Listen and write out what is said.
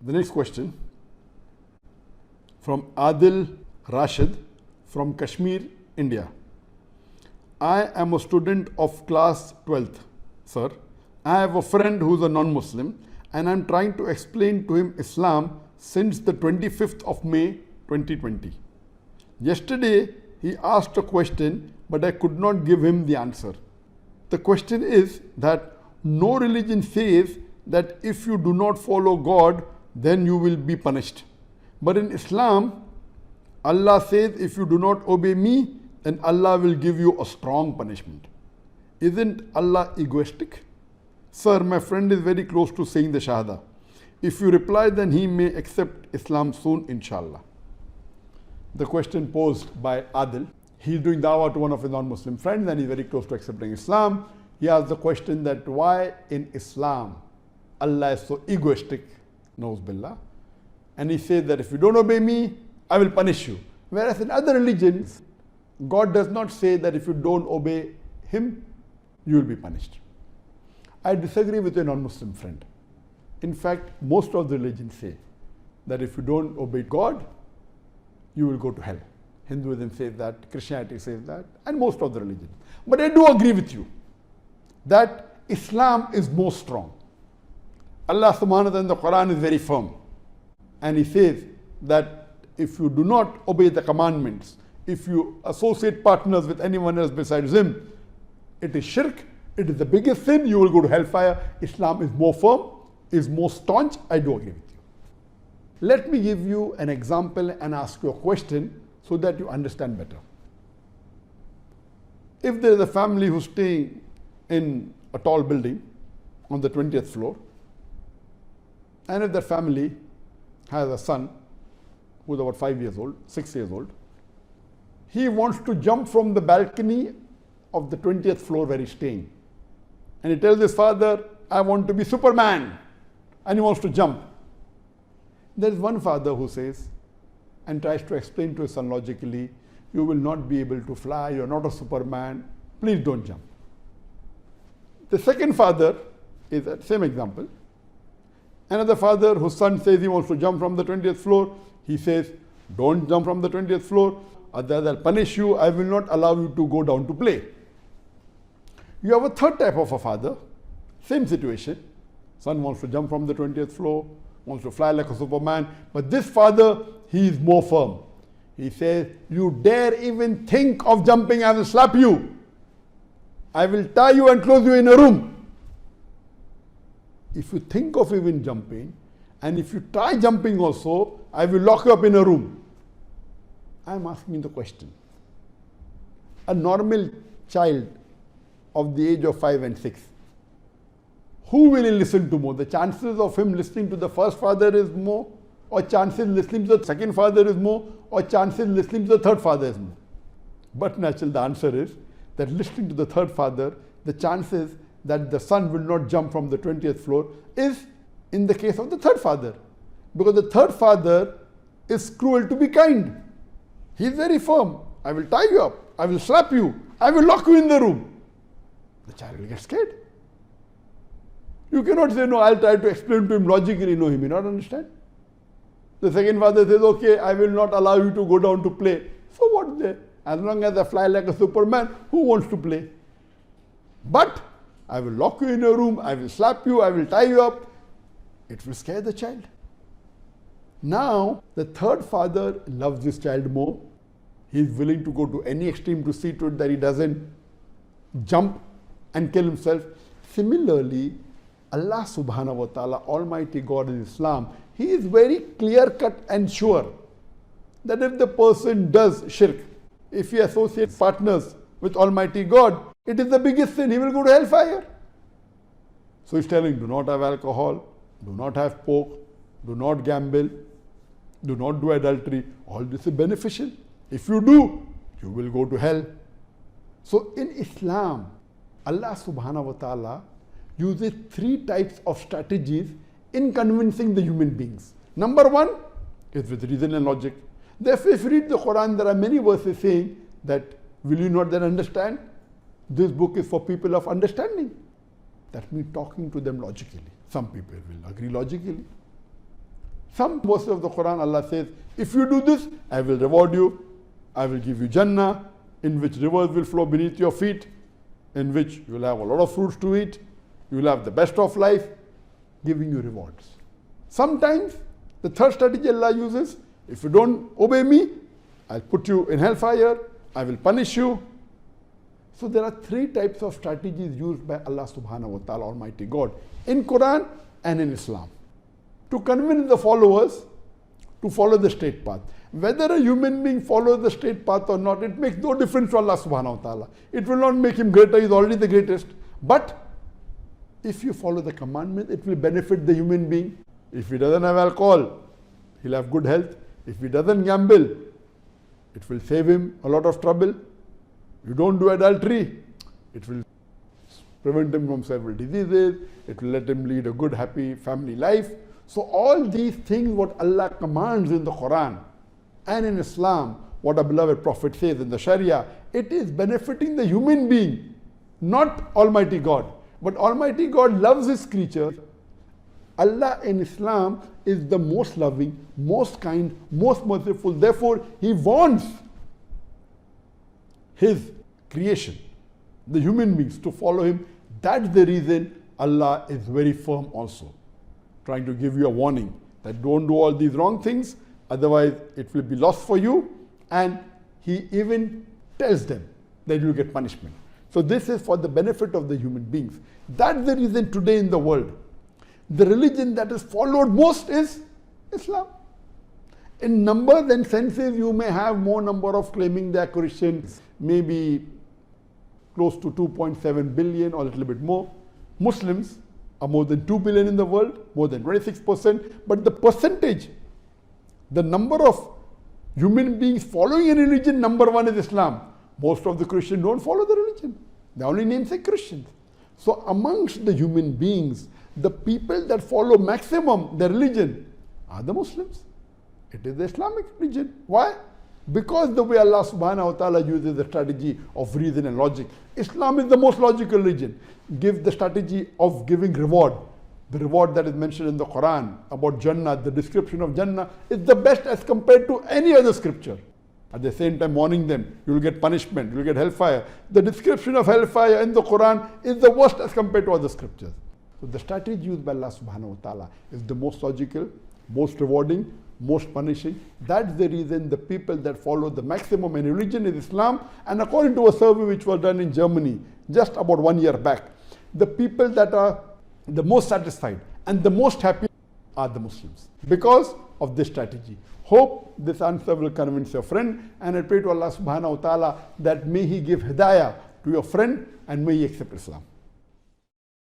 The next question from Adil Rashid from Kashmir, India. I am a student of class 12th, sir. I have a friend who is a non-Muslim and I am trying to explain to him Islam since the 25th of May 2020. Yesterday he asked a question but I could not give him the answer. The question is that no religion says that if you do not follow God then you will be punished. But in Islam, Allah says if you do not obey me, then Allah will give you a strong punishment. Isn't Allah egoistic? Sir, my friend is very close to saying the Shahada. If you reply, then he may accept Islam soon, inshallah. The question posed by Adil. He is doing dawah to one of his non-Muslim friends and he is very close to accepting Islam. He asked the question that why in Islam Allah is so egoistic, Nauz Billah. And he says that if you don't obey me, I will punish you. Whereas in other religions, God does not say that if you don't obey him, you will be punished. I disagree with a non-Muslim friend. In fact, most of the religions say that if you don't obey God, you will go to hell. Hinduism says that, Christianity says that, and most of the religions. But I do agree with you that Islam is more strong. Allah subhanahu wa ta'ala in the Quran is very firm. And he says that if you do not obey the commandments, if you associate partners with anyone else besides him, it is shirk, it is the biggest sin, you will go to hellfire. Islam is more firm, is more staunch. I do agree with you. Let me give you an example and ask you a question so that you understand better. If there is a family who's staying in a tall building on the 20th floor, and if that family has a son who's about 5 years old, 6 years old, he wants to jump from the balcony of the 20th floor where he's staying. And he tells his father, I want to be Superman. And he wants to jump. There is one father who says, and tries to explain to his son logically, you will not be able to fly, you're not a Superman, please don't jump. The second father is the same example. Another father whose son says he wants to jump from the 20th floor, he says, don't jump from the 20th floor, otherwise I'll punish you, I will not allow you to go down to play. You have a third type of a father, same situation. Son wants to jump from the 20th floor, wants to fly like a Superman, but this father, he is more firm. He says, you dare even think of jumping, I will slap you. I will tie you and close you in a room. If you think of even jumping, and if you try jumping also, I will lock you up in a room. I am asking you the question. A normal child of the age of 5 and 6, who will he listen to more? The chances of him listening to the first father is more, or chances listening to the second father is more, or chances listening to the third father is more? But naturally the answer is that listening to the third father, the chances that the son will not jump from the 20th floor is in the case of the third father. Because the third father is cruel to be kind. He is very firm. I will tie you up. I will slap you. I will lock you in the room. The child will get scared. You cannot say, no, I'll try to explain to him logically. No, he may not understand. The second father says, okay, I will not allow you to go down to play. So what there? As long as I fly like a Superman, who wants to play? But I will lock you in a room, I will slap you, I will tie you up. It will scare the child. Now, the third father loves this child more. He is willing to go to any extreme to see to it that he doesn't jump and kill himself. Similarly, Allah subhanahu wa ta'ala, Almighty God in Islam, He is very clear-cut and sure that if the person does shirk, if he associates partners with Almighty God, it is the biggest sin. He will go to hellfire. So he's telling, do not have alcohol, do not have pork, do not gamble, do not do adultery. All this is beneficial. If you do, you will go to hell. So in Islam, Allah subhanahu wa ta'ala uses 3 types of strategies in convincing the human beings. Number 1 is with reason and logic. Therefore, if you read the Quran, there are many verses saying that, will you not then understand? This book is for people of understanding. That means talking to them logically. Some people will agree logically. Some verses of the Quran, Allah says, if you do this, I will reward you. I will give you Jannah, in which rivers will flow beneath your feet, in which you will have a lot of fruits to eat. You will have the best of life, giving you rewards. Sometimes, the third strategy Allah uses, if you don't obey me, I'll put you in hellfire, I will punish you. So there are three types of strategies used by Allah subhanahu wa ta'ala, Almighty God, in Quran and in Islam, to convince the followers to follow the straight path. Whether a human being follows the straight path or not, it makes no difference to Allah subhanahu wa ta'ala. It will not make him greater, he is already the greatest. But if you follow the commandment, it will benefit the human being. If he doesn't have alcohol, he'll have good health. If he doesn't gamble, it will save him a lot of trouble. You don't do adultery, it will prevent him from several diseases. It will let him lead a good, happy family life. So all these things what Allah commands in the Quran and in Islam, what our beloved Prophet says in the Sharia, it is benefiting the human being, not Almighty God. But Almighty God loves His creatures. Allah in Islam is the most loving, most kind, most merciful. Therefore, He wants His creation, the human beings, to follow Him. That's the reason Allah is very firm also, trying to give you a warning that don't do all these wrong things, otherwise it will be lost for you. And He even tells them that you will get punishment. So this is for the benefit of the human beings. That's the reason today in the world, the religion that is followed most is Islam. In numbers and senses, you may have more number of claiming they are Christians, maybe close to 2.7 billion or a little bit more. Muslims are more than 2 billion in the world, more than 26%. But the percentage, the number of human beings following a religion, number one is Islam. Most of the Christians don't follow the religion. They only namesake Christians. So amongst the human beings, the people that follow maximum the religion are the Muslims. It is the Islamic religion. Why? Because the way Allah subhanahu wa ta'ala uses the strategy of reason and logic. Islam is the most logical religion. Give the strategy of giving reward. The reward that is mentioned in the Quran about Jannah, the description of Jannah is the best as compared to any other scripture. At the same time warning them, you will get punishment, you will get hellfire. The description of hellfire in the Quran is the worst as compared to other scriptures. So the strategy used by Allah subhanahu wa ta'ala is the most logical, most rewarding, most punishing. That's the reason the people that follow the maximum in religion is Islam. And according to a survey which was done in Germany just about 1 year back, the people that are the most satisfied and the most happy are the Muslims because of this strategy. Hope this answer will convince your friend, and I pray to Allah subhanahu wa ta'ala that may He give hidayah to your friend and may he accept Islam.